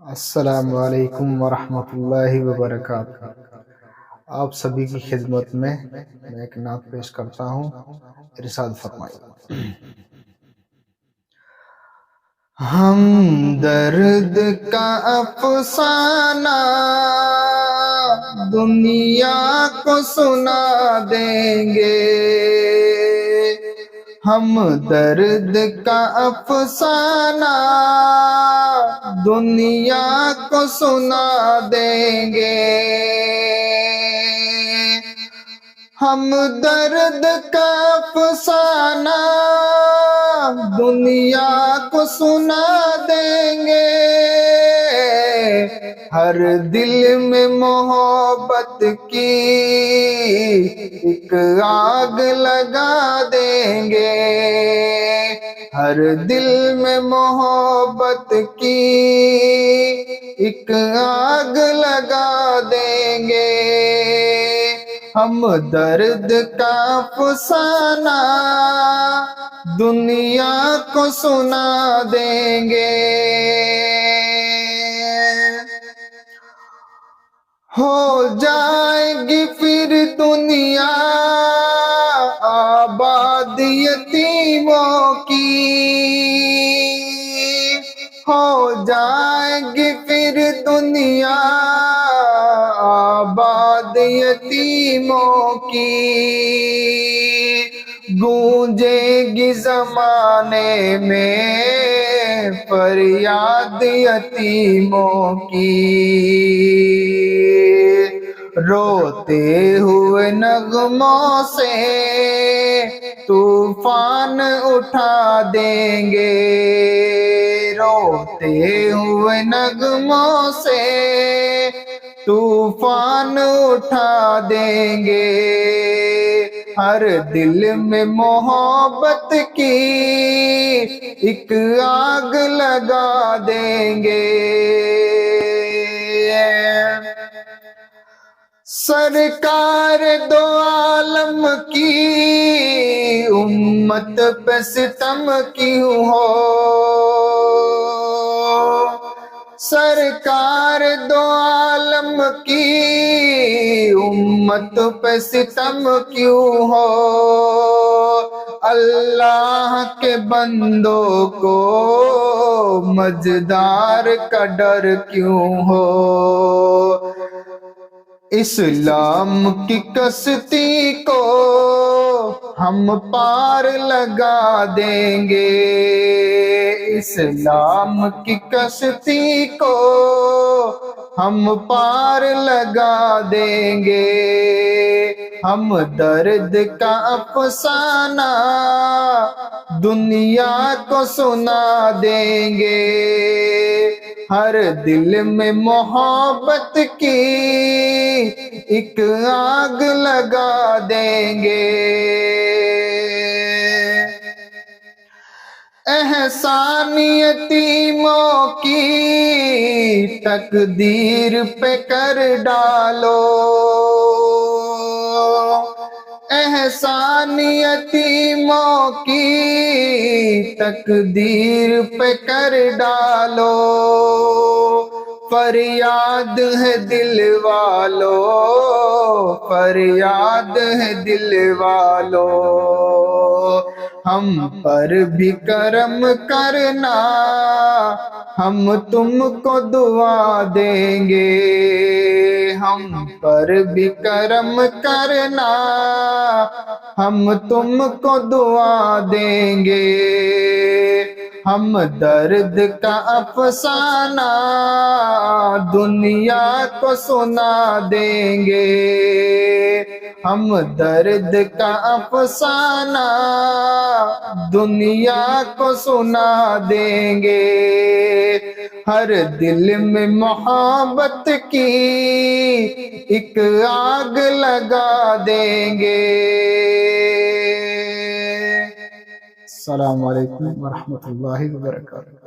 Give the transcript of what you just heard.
السلام علیکم ورحمۃ اللہ وبرکاتہ۔ آپ سبھی کی خدمت میں ایک نعت پیش کرتا ہوں، ارشاد فرمائیے۔ ہم درد کا افسانہ دنیا کو سنا دیں گے، ہم درد کا افسانہ دنیا کو سنا دیں گے، ہم درد کا افسانہ دنیا کو سنا دیں گے، ہر دل میں محبت کی ایک آگ لگا دیں گے، ہر دل میں محبت کی ایک آگ لگا دیں گے، ہم درد کا افسانہ دنیا کو سنا دیں گے، ہو جائے گی پھر دنیا آباد یتیموں کی، ہو جائے گی پھر دنیا آباد یتیموں کی، گونجے گی زمانے میں فریاد یتیموں کی، روتے ہوئے نغموں سے طوفان اٹھا دیں گے، روتے ہوئے نغموں سے طوفان اٹھا دیں گے، ہر دل میں محبت کی ایک آگ لگا دیں گے، سرکار دو عالم کی امت پہ ستم کیوں ہو، سرکار دو عالم کی امت پہ ستم کیوں ہو، اللہ کے بندوں کو مجدار کا ڈر کیوں ہو، اسلام کی کشتی کو ہم پار لگا دیں گے، اسلام کی کشتی کو ہم پار لگا دیں گے، ہم درد کا افسانہ دنیا کو سنا دیں گے، ہر دل میں محبت کی ایک آگ لگا دیں گے، احسان یتیموں کی تقدیر پہ کر ڈالو، احسان یتیموں کی تقدیر پہ کر ڈالو، فریاد ہے دل والو، فریاد ہے دل والو، ہم پر بھی کرم کرنا ہم تم کو دعا دیں گے، ہم پر بھی کرم کرنا ہم تم کو دعا دیں گے، ہم درد کا افسانہ دنیا کو سنا دیں گے، ہم درد کا افسانہ دنیا کو سنا دیں گے، ہر دل میں محبت کی ایک آگ لگا دیں گے۔ السلام علیکم ورحمۃ اللہ وبرکاتہ۔